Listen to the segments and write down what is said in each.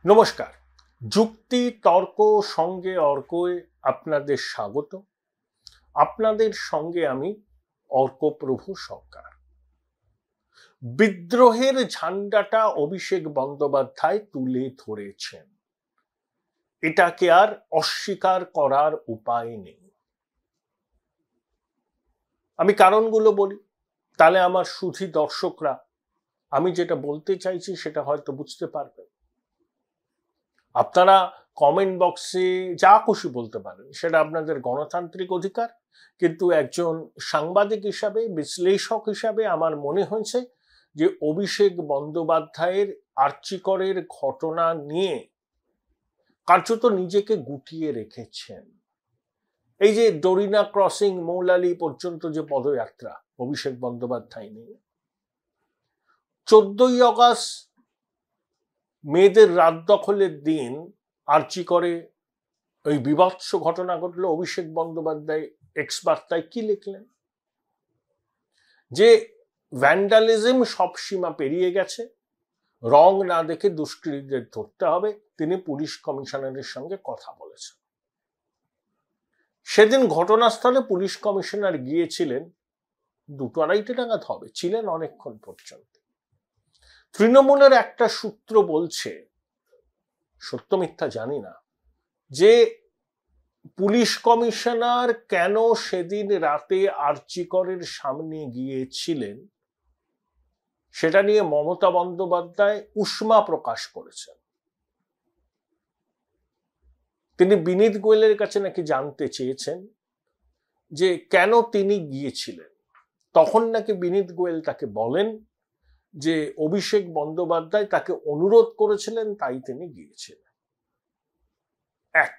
নমস্কার। যুক্তি তর্ক সঙ্গে অর্কয়ে আপনাদের স্বাগত। আপনাদের সঙ্গে আমি অর্কপ্রভু সরকার। বিদ্রোহের ঝান্ডাটা অভিষেক বন্দ্যোপাধ্যায় তুলে ধরেছেন, এটাকে আর অস্বীকার করার উপায় নেই। আমি কারণগুলো বলি, তাহলে আমার সুধী দর্শকরা আমি যেটা বলতে চাইছি সেটা হয়তো বুঝতে পারবেন। আপনারা কমেন্ট বক্সে যা খুশি বলতে পারেন, সেটা আপনাদের গণতান্ত্রিক অধিকার, কিন্তু একজন সাংবাদিক হিসাবে, বিশ্লেষক হিসাবে আমার মনে হয়েছে যে অভিষেক বন্দ্যোপাধ্যায়ের আর্চিকরের ঘটনা নিয়ে কার্যত নিজেকে গুটিয়ে রেখেছেন। এই যে ডরিনা ক্রসিং মৌলালি পর্যন্ত যে পদযাত্রা অভিষেক বন্দ্যোপাধ্যায় নিয়ে, 14ই অগাস্ট মেয়েদের রাত দখলের দিন আর্চিকরে ওই বিভৎস ঘটনা ঘটলো। অভিষেক বন্দ্যোপাধ্যায় এক্স বার্তায় কি লিখলেন? যে ভ্যান্ডালিজম সব সীমা পেরিয়ে গেছে, রং না দেখে দুষ্কৃতীদের ধরতে হবে। তিনি পুলিশ কমিশনারের সঙ্গে কথা বলেছেন। সেদিন ঘটনাস্থলে পুলিশ কমিশনার গিয়েছিলেন 2-2:30 নাগাদ হবে, ছিলেন অনেকক্ষণ পর্যন্ত। তৃণমূলের একটা সূত্র বলছে, সত্য মিথ্যা জানি না, যে পুলিশ কমিশনার কেন সেদিন রাতে আর্চিকরের সামনে গিয়েছিলেন সেটা নিয়ে মমতা বন্দ্যোপাধ্যায় উষ্মা প্রকাশ করেছেন। তিনি বিনীত গোয়েলের কাছে নাকি জানতে চেয়েছেন যে কেন তিনি গিয়েছিলেন। তখন নাকি বিনীত গোয়েল তাকে বলেন যে অভিষেক বন্দ্যোপাধ্যায় তাকে অনুরোধ করেছিলেন, তাই তিনি গিয়েছিলেন। এক,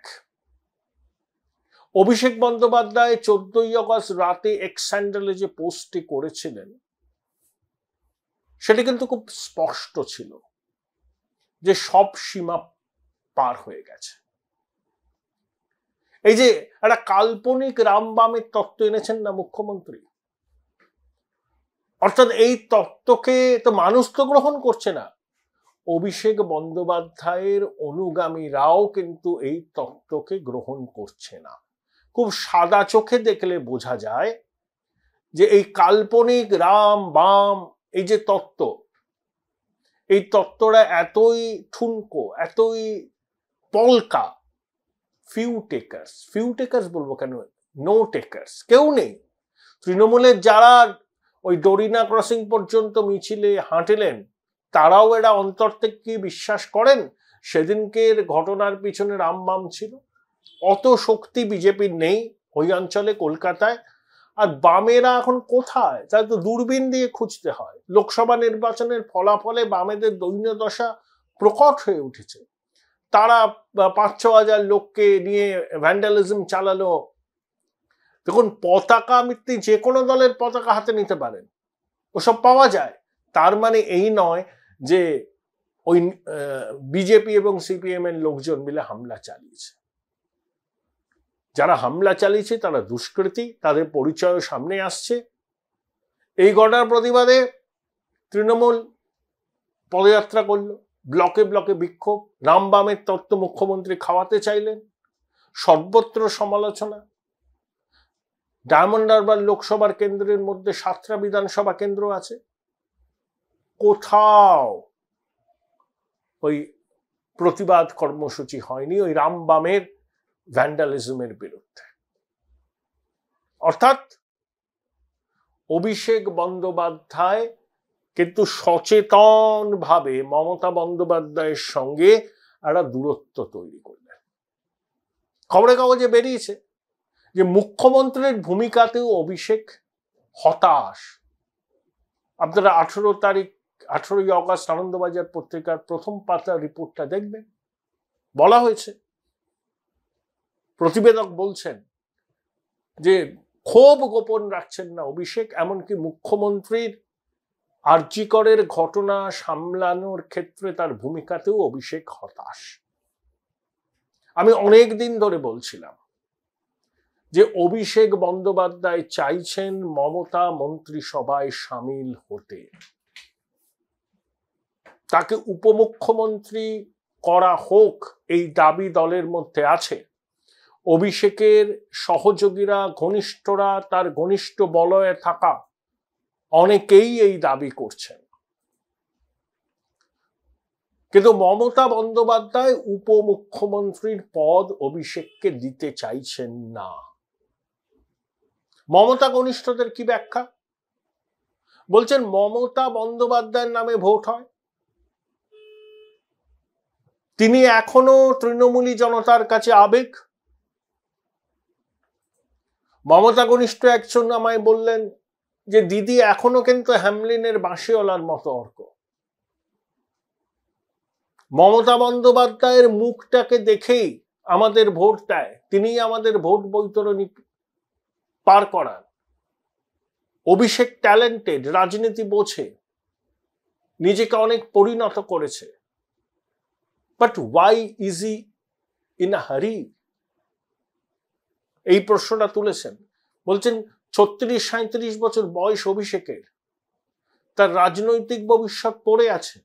অভিষেক বন্দ্যোপাধ্যায় 14ই অগাস্ট রাতে এক্স স্যান্ডেলে যে পোস্টটি করেছিলেন সেটা কিন্তু খুব স্পষ্ট ছিল যে সব সীমা পার হয়ে গেছে। এই যে একটা কাল্পনিক রামবামের তত্ত্ব এনেছেন না মুখ্যমন্ত্রী, অর্থাৎ এই তত্ত্বকে তো মানুষ তো গ্রহণ করছে না, অভিষেক বন্দ্যোপাধ্যায়ের অনুগামীরাও কিন্তু এই তত্ত্বকে গ্রহণ করছে না। খুব সাদা চোখে দেখলে বোঝা যায় যে এই কাল্পনিক রাম বাম এই যে তত্ত্ব, এই তত্ত্বটা এতই ঠুনকো, এতই পলকা, ফিউ টেকার্স বলবো কেন, নো টেকার্স কেউ নেই। তৃণমূলের যারা ওই ডরিনা ক্রসিং পর্যন্ত মিছিলে হাঁটলেন তারাও এরা অন্তর থেকে বিশ্বাস করেন সেদিনকের ঘটনার পিছনে রামবাম ছিল। অত শক্তি বিজেপির নেই ওই অঞ্চলে, কলকাতায়। আর বামেরা এখন কোথায়, তাই তো দূরবীন দিয়ে খুঁজতে হয়। লোকসভা নির্বাচনের ফলাফলে বামেদের দৈন্যদশা প্রকট হয়ে উঠেছে। তারা 5-6 হাজার লোককে নিয়ে ভ্যান্ডালিজম চালালো। দেখুন, পতাকা আপনি যে কোনো দলের পতাকা হাতে নিতে পারেন, ওসব পাওয়া যায়। তার মানে এই নয় যে ওই বিজেপি এবং সিপিএম এর লোকজন মিলে হামলা চালিয়েছে। যারা হামলা চালিয়েছে তারা দুষ্কৃতী, তাদের পরিচয় সামনে আসছে। এই ঘটনার প্রতিবাদে তৃণমূল পদযাত্রা করল, ব্লকে ব্লকে বিক্ষোভ, রামবামের তত্ত্ব মুখ্যমন্ত্রী খাওয়াতে চাইলেন, সর্বত্র সমালোচনা। ডায়মন্ড হারবার লোকসভার কেন্দ্রের মধ্যে 7টা বিধানসভা কেন্দ্র আছে, কোথাও ওই প্রতিবাদ কর্মসূচি হয়নি ওই রামবামের ভ্যান্ডালিজমের বিরুদ্ধে। অর্থাৎ অভিষেক বন্দ্যোপাধ্যায় কিন্তু সচেতন ভাবে মমতা বন্দ্যোপাধ্যায়ের সঙ্গে একটা দূরত্ব তৈরি করলেন। খবরের কাগজে বেরিয়েছে যে মুখ্যমন্ত্রীর ভূমিকাতেও অভিষেক হতাশ। আপনারা 18ই অগাস্ট আনন্দবাজার পত্রিকার প্রথম পাতার রিপোর্টটা দেখবেন। বলা হয়েছে, প্রতিবেদক বলছেন যে ক্ষোভ গোপন রাখছেন না অভিষেক, এমনকি মুখ্যমন্ত্রীর আরজিকরের ঘটনা সামলানোর ক্ষেত্রে তার ভূমিকাতেও অভিষেক হতাশ। আমি অনেক দিন ধরে বলছিলাম যে অভিষেক বন্দ্যোপাধ্যায় চাইছেন মমতা মন্ত্রিসভায় সামিল হতে, তাকে উপমুখ্যমন্ত্রী করা হোক এই দাবি দলের মধ্যে আছে। অভিষেকের সহযোগীরা, ঘনিষ্ঠরা, তার ঘনিষ্ঠ বলয়ে থাকা অনেকেই এই দাবি করছেন। কিন্তু মমতা বন্দ্যোপাধ্যায় উপমুখ্যমন্ত্রীর পদ অভিষেককে দিতে চাইছেন না। মমতা ঘনিষ্ঠদের কি ব্যাখ্যা? বলছেন মমতা বন্দ্যোপাধ্যায়ের নামে ভোট হয়, তিনি এখনো তৃণমূলী জনতার কাছে আবেগ। মমতা ঘনিষ্ঠ একজন আমায় বললেন যে দিদি এখনো কিন্তু হ্যামলিনের বাঁশিওয়ালার মতো অর্ক। মমতা বন্দ্যোপাধ্যায়ের মুখটাকে দেখেই আমাদের ভোট দেয়, তিনি আমাদের ভোট বৈতরণী পার করান। অভিষেক ট্যালেন্টেড, রাজনীতি বোঝে, নিজেকে অনেক পরিণত করেছে, but why is he in a hurry? এই প্রশ্নটা তুলেছেন। বলছেন 36-37 বছর বয়স অভিষেকের, তার রাজনৈতিক ভবিষ্যৎ পড়ে আছে।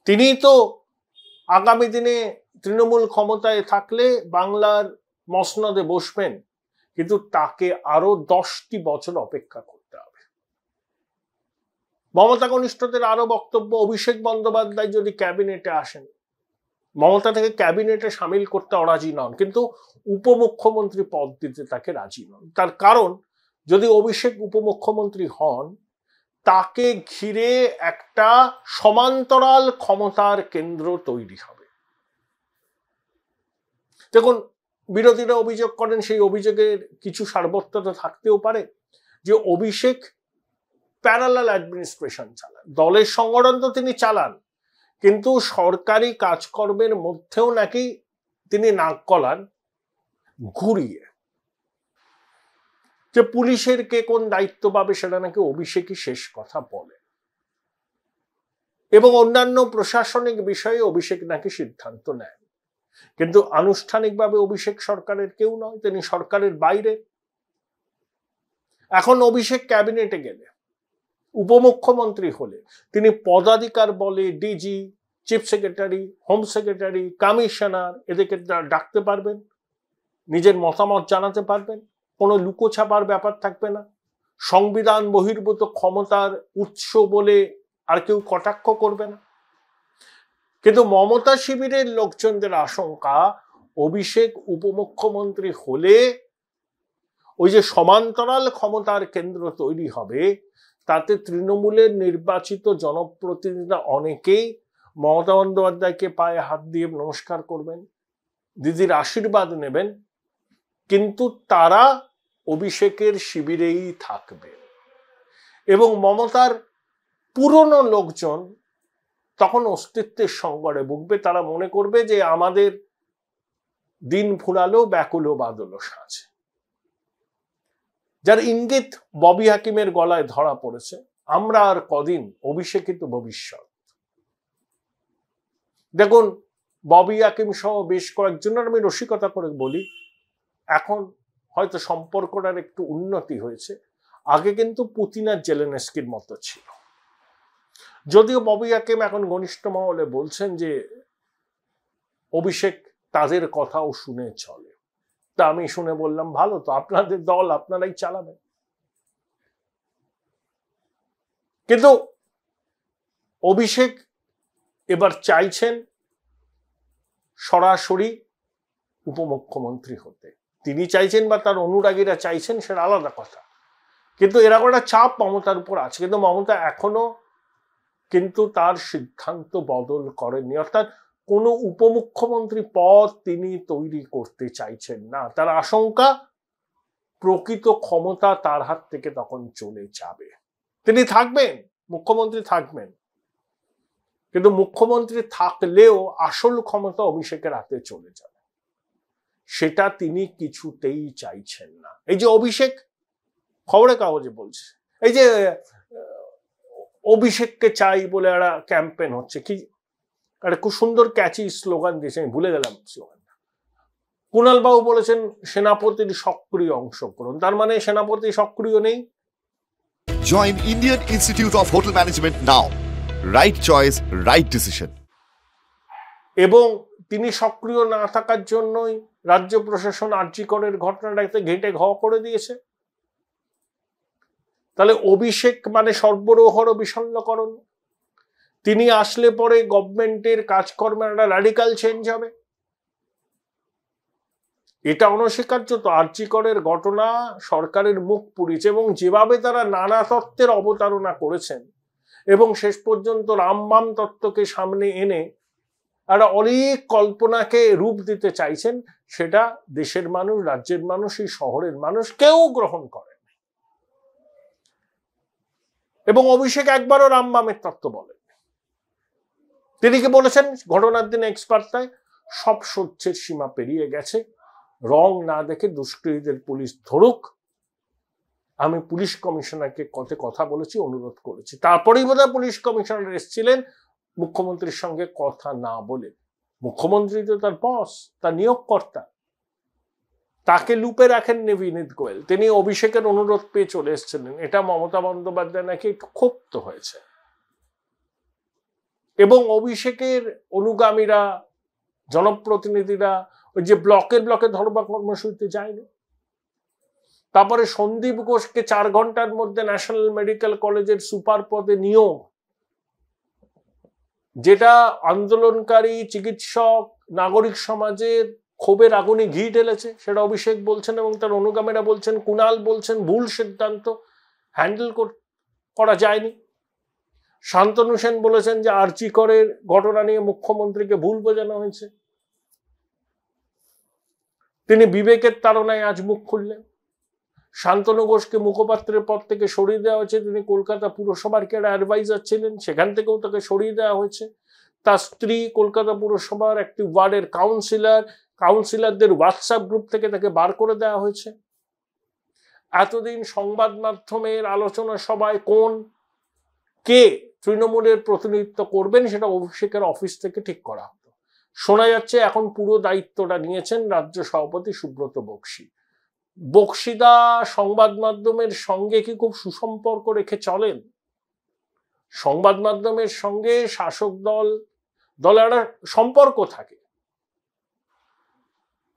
তিনি তো আগামী দিনে তৃণমূল ক্ষমতায় থাকলে বাংলার মসনদে বসবেন, কিন্তু তাকে আরো 10টি বছর অপেক্ষা করতে হবে। মমতা ঘনিষ্ঠদের আরো বক্তব্য, অভিষেক বন্দ্যোপাধ্যায় যদি ক্যাবিনেটে আসেন, মমতা থেকে ক্যাবিনেটে সামিল করতে অরাজি নন, কিন্তু উপমুখ্যমন্ত্রী পদ দিতে তাকে রাজি নন। তার কারণ, যদি অভিষেক উপমুখ্যমন্ত্রী হন, তাকে ঘিরে একটা সমান্তরাল ক্ষমতার কেন্দ্র তৈরি হবে। দেখুন, বিরোধীরা অভিযোগ করেন, সেই অভিযোগের কিছু সারবত্যতা থাকতেও পারে, যে অভিষেক প্যারালাল অ্যাডমিনিস্ট্রেশন চালান, দলের সংগঠন তো তিনি চালান, কিন্তু সরকারি কাজকর্মের মধ্যেও নাকি তিনি নাক গলান ঘুরিয়ে। যে পুলিশের কে কোন দায়িত্ব পাবে সেটা নাকি অভিষেকই শেষ কথা বলে, এবং অন্যান্য প্রশাসনিক বিষয়ে অভিষেক নাকি সিদ্ধান্ত নেন। কিন্তু আনুষ্ঠানিকভাবে অভিষেক সরকারের কেউ নয়, তিনি সরকারের বাইরে। এখন অভিষেক ক্যাবিনেটে গেলে, উপমুখ্যমন্ত্রী হলে, তিনি পদাধিকার বলে DG, chief secretary, home secretary, commissioner এদেরকে ডাকতে পারবেন, নিজের মতামত জানাতে পারবেন, কোনো লুকোছাপার ব্যাপার থাকবে না, সংবিধান বহির্ভূত ক্ষমতার উৎস বলে আর কেউ কটাক্ষ করবে না। কিন্তু মমতা শিবিরের লোকজনদের আশঙ্কা, অভিষেক উপমুখ্যমন্ত্রী হলে ওই যে সমান্তরাল ক্ষমতার কেন্দ্র তৈরি হবে, তাতে তৃণমূলের নির্বাচিত জনপ্রতিনিধিরা অনেকেই মমতা বন্দ্যোপাধ্যায়কে পায়ে হাত দিয়ে নমস্কার করবেন, দিদির আশীর্বাদ নেবেন, কিন্তু তারা অভিষেকের শিবিরেই থাকবে। এবং মমতার পুরনো লোকজন তখন অস্তিত্বের সংকটে ভুগবে। তারা মনে করবে যে আমাদের দিন ফুরালো, ব্যাকুল বাদল সাজে, যার ইঙ্গিত ববি হাকিমের গলায় ধরা পড়েছে। আমরা আর কদিন, অভিষেকিত ভবিষ্যৎ। দেখুন, ববি হাকিম সহ বেশ কয়েকজনের, আমি রসিকতা করে বলি, এখন হয়তো সম্পর্কটার একটু উন্নতি হয়েছে। আগে কিন্তু পুতিন আর জেলেনস্কির মতো ছিল। যদিও ববি হাকিম এখন ঘনিষ্ঠ মহলে বলছেন যে অভিষেক তাদের কথাও শুনে চলে। তা আমি শুনে বললাম, ভালো তো, আপনাদের দল আপনারাই চালাবেন। কিন্তু অভিষেক এবার চাইছেন সরাসরি উপমুখ্যমন্ত্রী হতে। তিনি চাইছেন বা তার অনুরাগীরা চাইছেন, সেটা আলাদা কথা, কিন্তু এরকম একটা চাপ মমতার উপর আছে। কিন্তু মমতা এখনো কিন্তু তার সিদ্ধান্ত বদল করেননি, অর্থাৎ কোনো উপমুখ্যমন্ত্রী পদ তিনি তৈরি করতে চাইছেন না। তার আশঙ্কা প্রকৃত ক্ষমতা তার হাত থেকে তখন চলে যাবে। তিনি থাকবেন, মুখ্যমন্ত্রী থাকবেন, কিন্তু মুখ্যমন্ত্রী থাকলেও আসল ক্ষমতা অভিষেকের হাতে চলে যাবে, সেটা তিনি কিছুতেই চাইছেন না। এই যে অভিষেক, খবরের কাগজে বলছে, এই যে অভিষেককে চাই বলে একটা ক্যাম্পেইন হচ্ছে, কি একটা খুব সুন্দর ক্যাচি স্লোগান দিয়েছে, আমি ভুলে গেলাম স্লোগানটা। কুণাল বাবু বলেছেন সেনাপতির সক্রিয় অংশগ্রহণ, তার মানে সেনাপতি সক্রিয় নেই। Join Indian Institute of Hotel Management now. Right choice, right decision. এবং তিনি সক্রিয় না থাকার জন্যই রাজ্য প্রশাসন আরজি করের ঘটনাটাকে ঘেঁটে ঘ করে দিয়েছে। তাহলে অভিষেক মানে সর্বরোহর বিষণ্ণকরণ। তিনি আসলে পরে গভর্নমেন্টের কাজকর্মের একটা র্যাডিক্যাল চেঞ্জ হবে, এটা অনস্বীকার্য। তো আরজি করের ঘটনা সরকারের মুখ পুড়িয়েছে এবং যেভাবে তারা নানা তত্ত্বের অবতারণা করেছেন এবং শেষ পর্যন্ত রামবাম তত্ত্বকে সামনে এনে একটা অনেক কল্পনাকে রূপ দিতে চাইছেন, সেটা দেশের মানুষ, রাজ্যের মানুষ, এই শহরের মানুষ কেউ গ্রহণ করেন। এবং অভিষেক একবারও রামবামের তত্ত্ব বলেন। তিনি কি বলেছেন ঘটনার দিনে এক্সপার্টটায়, সব সহ্যের সীমা পেরিয়ে গেছে, রং না দেখে দুষ্কৃতীদের পুলিশ ধরুক। আমি পুলিশ কমিশনারকে কথা বলেছি, অনুরোধ করেছি। তারপরেই বোধহয় পুলিশ কমিশনার এসেছিলেন মুখ্যমন্ত্রীর সঙ্গে কথা না বলে। মুখ্যমন্ত্রী তো তার বস, তার নিয়োগকর্তা, তাকে লুপে রাখেননি বিনীত গোয়েল। তিনি অভিষেকের অনুরোধ পেয়ে চলে এসেছিলেন। এটা মমতা বন্দ্যোপাধ্যায় নাকি একটু ক্ষুব্ধ হয়েছে এবং অভিষেকের অনুগামীরা, জনপ্রতিনিধিরা ওই যে ব্লকে ধর্মঘট কর্মসূচিতে যায়নি। তারপরে সন্দীপ ঘোষকে 4 ঘন্টার মধ্যে ন্যাশনাল মেডিকেল কলেজের সুপার পদে নিয়োগ, যেটা আন্দোলনকারী চিকিৎসক, নাগরিক সমাজের ক্ষোভের আগুনে ঘি ঢেলেছে, সেটা অভিষেক বলছেন এবং তার অনুগামীরা বলছেন, কুণাল বলছেন ভুল সিদ্ধান্ত, হ্যান্ডেল করা যায়নি। শান্তনু সেন বলেছেন যে আরজি করের ঘটনা নিয়ে মুখ্যমন্ত্রীকে ভুল বোঝানো হয়েছে। তিনি বিবেকের তাড়নায় আজ মুখ খুললেন। শান্তনু ঘোষকে মুখপাত্রের পদ থেকে সরিয়ে দেওয়া হয়েছে। তিনি কলকাতা পুরসভার কে অ্যাডভাইজার ছিলেন, সেখান থেকেও তাকে সরিয়ে দেওয়া হয়েছে। তার স্ত্রী কলকাতা পুরসভার একটি ওয়ার্ডের কাউন্সিলরদের হোয়াটসঅ্যাপ গ্রুপ থেকে তাকে বার করে দেওয়া হয়েছে। এতদিন সংবাদ মাধ্যমের আলোচনা সভায় কে তৃণমূলের প্রতিনিধিত্ব করবেন সেটা অভিষেকের অফিস থেকে ঠিক করা হতো। শোনা যাচ্ছে এখন পুরো দায়িত্বটা নিয়েছেন রাজ্য সভাপতি সুব্রত বক্সী। বক্সিদা সংবাদ মাধ্যমের সঙ্গে কি খুব সুসম্পর্ক রেখে চলেন? সংবাদ মাধ্যমের সঙ্গে শাসক দলের একটা সম্পর্ক থাকে,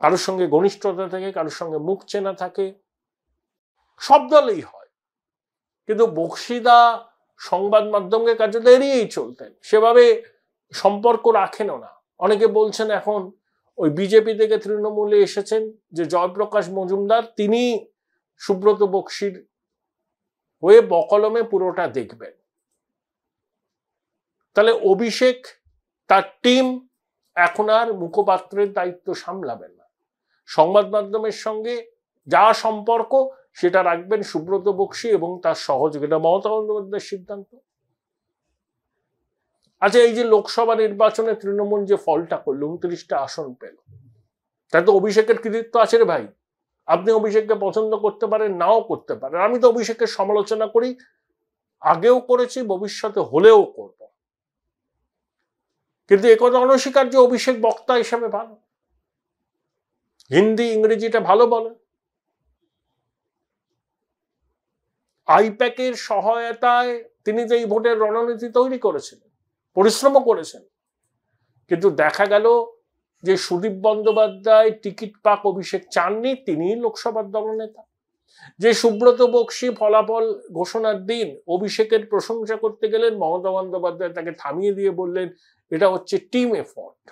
কারোর সঙ্গে ঘনিষ্ঠতা থাকে, কারোর সঙ্গে মুখ চেনা থাকে, সব দলেই হয়। কিন্তু বক্সিদা সংবাদ মাধ্যমকে কাজে এড়িয়েই চলতেন, সেভাবে সম্পর্ক রাখেনও না। অনেকে বলছেন এখন ওই বিজেপি থেকে তৃণমূলে এসেছেন যে জয়প্রকাশ মজুমদার, তিনি সুব্রত বক্সির হয়ে বকলমে পুরোটা দেখবেন। তাহলে অভিষেক তার টিম এখন আর মুখপাত্রের দায়িত্ব সামলাবেন না। সংবাদ মাধ্যমের সঙ্গে যা সম্পর্ক সেটা রাখবেন সুব্রত বক্সী এবং তার সহযোগিতা। মমতা বন্দ্যোপাধ্যায়ের সিদ্ধান্ত। আচ্ছা, এই যে লোকসভা নির্বাচনে তৃণমূল যে ফলটা করলো, 29টা আসন পেল, তাই তো অভিষেকের কৃতিত্ব আছে রে ভাই। আপনি অভিষেককে পছন্দ করতে পারেন, নাও করতে পারেন। আমি তো অভিষেকের সমালোচনা করি, আগেও করেছি, ভবিষ্যতে হলেও করব। কিন্তু একথা অনস্বীকার্য, অভিষেক বক্তা হিসাবে ভালো, হিন্দি ইংরেজিটা ভালো বলে। আইপ্যাকের সহায়তায় তিনি যে এই ভোটের রণনীতি তৈরি করেছিলেন, পরিশ্রমও করেছেন, কিন্তু দেখা গেল যে সুদীপ বন্দ্যোপাধ্যায় টিকিট পাক অভিষেক চাননি, তিনিই লোকসভার দলনেতা। যে সুব্রত বক্সী ফলাফল ঘোষণার দিন অভিষেকের প্রশংসা করতে গেলেন, মমতা বন্দ্যোপাধ্যায় তাকে থামিয়ে দিয়ে বললেন এটা হচ্ছে টিম এফোর্ট।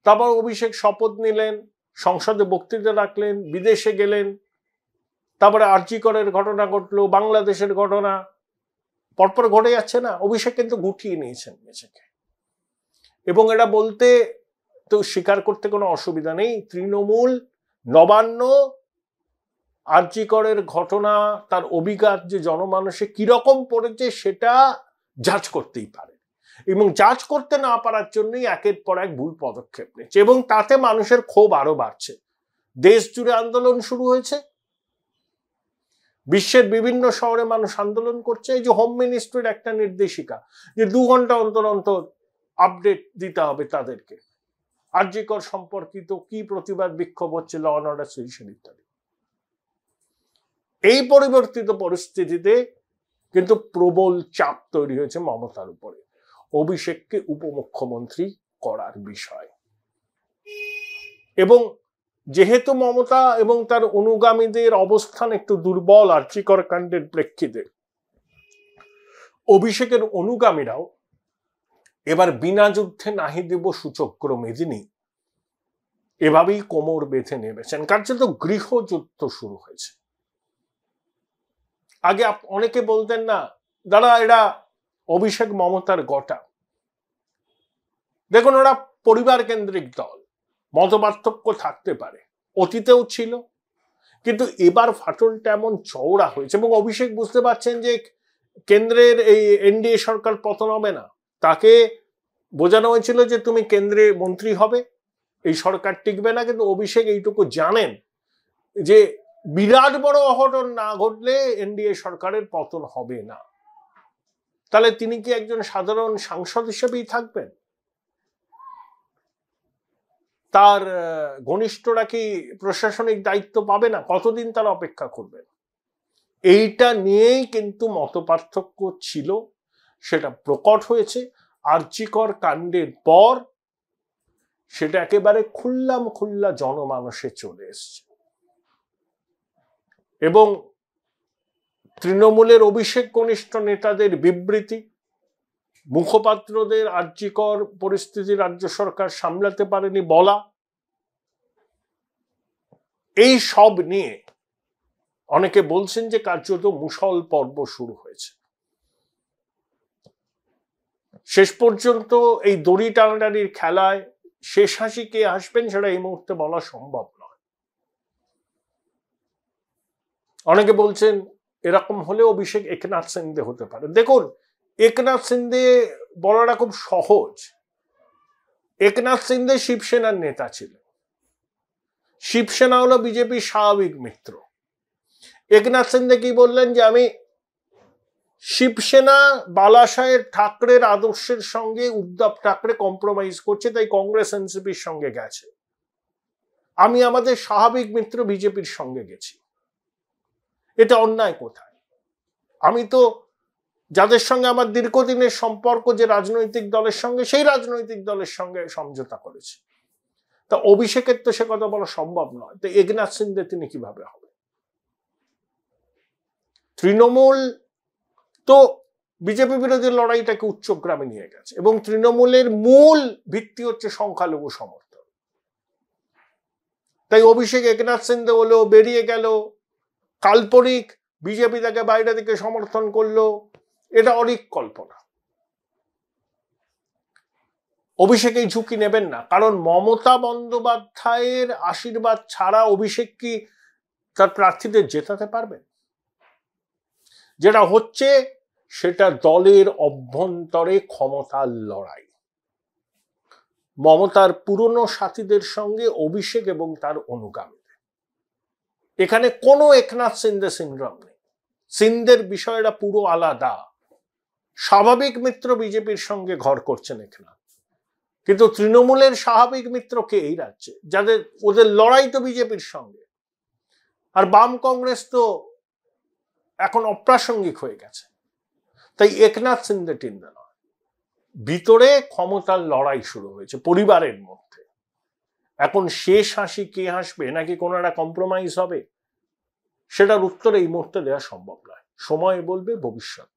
তারপর অভিষেক শপথ নিলেন, সংসদে বক্তৃতা রাখলেন, বিদেশে গেলেন, তারপরে আরজি করের ঘটনা ঘটলো, বাংলাদেশের ঘটনা পরপর ঘটে যাচ্ছে না। অভিষেক কিন্তু গুটিয়ে নিয়েছেন নিজেকে, এবং এটা বলতে তো স্বীকার করতে কোনো অসুবিধা নেই। তৃণমূল নবান্ন আরজি করের ঘটনা, তার অভিঘাত যে জনমানসে কিরকম পড়েছে সেটা জাজ করতেই পারে, এবং জাজ করতে না পারার জন্যই একের পর এক ভুল পদক্ষেপ নিচ্ছে, এবং তাতে মানুষের ক্ষোভ আরো বাড়ছে। দেশ জুড়ে আন্দোলন শুরু হয়েছে, বিশ্বের বিভিন্ন শহরে মানুষ আন্দোলন করছে। এই যে হোম মিনিস্ট্রির একটা নির্দেশিকা যে 2 ঘন্টা অন্তর অন্তর আপডেট দিতে হবে তাদেরকে, আরজি কর সম্পর্কিত কি প্রতিবাদ বিক্ষোভ হচ্ছে, ল অ্যান্ড অর্ডার সিচুয়েশন ইত্যাদি। এই পরিবর্তিত পরিস্থিতিতে কিন্তু প্রবল চাপ তৈরি হয়েছে মমতার উপরে। অভিষেককে উপমুখ্যমন্ত্রী করার বিষয়। এবং যেহেতু মমতা এবং তার অনুগামীদের অবস্থান একটু দুর্বল আর্চিকর কাণ্ডের প্রেক্ষিতে, অভিষেকের অনুগামীরাও এবার বিনা যুদ্ধে নাহি দেব সূচক্র মেদিনী এভাবেই কোমর বেঁধে নেমেছেন। কার্যত গৃহযুদ্ধ শুরু হয়েছে। আগে অনেকে বলতেন না দাদা এরা অভিষেক মমতার গোটা, দেখুন ওরা পরিবার কেন্দ্রিক দল, মতপার্থক্য থাকতে পারে, অতীতেও ছিল, কিন্তু এবার ফাটলটা এমন চওড়া হয়েছে এবং অভিষেক বুঝতে পারছেন যে কেন্দ্রের এই এনডিএ সরকার পতন হবে না। তাকে বোঝানো হয়েছিল যে তুমি কেন্দ্রে মন্ত্রী হবে, এই সরকার টিকবে না, কিন্তু অভিষেক এইটুকু জানেন যে বিরাট বড় অঘটন না ঘটলে এনডিএ সরকারের পতন হবে না। তাহলে তিনি কি একজন সাধারণ সাংসদ হিসেবেই থাকবেন? তার ঘনিষ্ঠরা কি প্রশাসনিক দায়িত্ব পাবে না? কতদিন তারা অপেক্ষা করবেন? এইটা নিয়েই কিন্তু মতপার্থক্য ছিল, সেটা প্রকট হয়েছে আরজিকর কাণ্ডের পর। সেটা একেবারে খুল্লা জনমানসে চলে এসছে এবং তৃণমূলের অভিষেক ঘনিষ্ঠ নেতাদের বিবৃতি, মুখপাত্রদের আরজিকর পরিস্থিতি রাজ্য সরকার সামলাতে পারেনি বলা, এই সব নিয়ে অনেকে বলছেন যে কার্যত মুষল পর্ব শুরু হয়েছে। শেষ পর্যন্ত এই দড়ি টানাটানির খেলায় শেষ হাসি কে হাসবেন সেটা এই মুহূর্তে বলা সম্ভব নয়। অনেকে বলছেন এরকম হলে অভিষেক একনাথ সিন্ধে হতে পারে। দেখুন, একনাথ সিন্ধে বলাটা খুব সহজ। একনাথ সিন্ধে শিবসেনার নেতা ছিলেন, শিবসেনা হলো বিজেপির স্বাভাবিক মিত্র। একনাথ সিন্ধে কি বললেন যে আমি শিবসেনা বালাসাহেব ঠাকরের আদর্শের সঙ্গে উদ্ধব ঠাকরে কম্প্রোমাইজ করছে, তাই কংগ্রেস এনসিপির সঙ্গে গেছে, আমি আমাদের স্বাভাবিক মিত্র বিজেপির সঙ্গে গেছি। এটা অন্যায় কোথায়? আমি তো যাদের সঙ্গে আমার দীর্ঘদিনের সম্পর্ক, যে রাজনৈতিক দলের সঙ্গে, সেই রাজনৈতিক দলের সঙ্গে সমঝোতা করেছি। তা অভিষেকের তো সে কথা বলা সম্ভব নয়। তো একনাথ সিন্ধে তিনি কিভাবে হবে? তৃণমূল তো বিজেপি বিরোধী লড়াইটাকে উচ্চগ্রামে নিয়ে গেছে এবং তৃণমূলের মূল ভিত্তি হচ্ছে সংখ্যালঘু সমর্থন। তাই অভিষেক একনাথ সিন্ধে হলো, বেরিয়ে গেল, কাল্পনিক বিজেপি তাকে বাইরে থেকে সমর্থন করলো, এটা অনেক কল্পনা। অভিষেক এই ঝুঁকি নেবেন না, কারণ মমতা বন্দ্যোপাধ্যায়ের আশীর্বাদ ছাড়া অভিষেক কি তার প্রার্থীদের জেতাতে পারবেন? যেটা হচ্ছে সেটা দলের অভ্যন্তরে ক্ষমতার লড়াই। মমতার পুরনো সাথীদের সঙ্গে অভিষেক এবং তার অনুগামীদের। এখানে কোনো একনাথ সিন্ধে সিনড্রোম নেই। সিন্ধের বিষয়টা পুরো আলাদা। স্বাভাবিক মিত্র বিজেপির সঙ্গে ঘর করছেন একনাথ, কিন্তু তৃণমূলের স্বাভাবিক মিত্র কে এই রাজ্যে? যাদের ওদের লড়াই তো বিজেপির সঙ্গে। আর বাম কংগ্রেস তো এখন অপ্রাসঙ্গিক হয়ে গেছে। তাই একনাথ সিন্ধে টিন্দে নয়, ভিতরে ক্ষমতার লড়াই শুরু হয়েছে পরিবারের মধ্যে। এখন শেষ হাসি কে হাসবে, নাকি কোনো একটা কম্প্রোমাইজ হবে, সেটার উত্তর এই মুহূর্তে দেওয়া সম্ভব নয়। সময় বলবে, ভবিষ্যৎ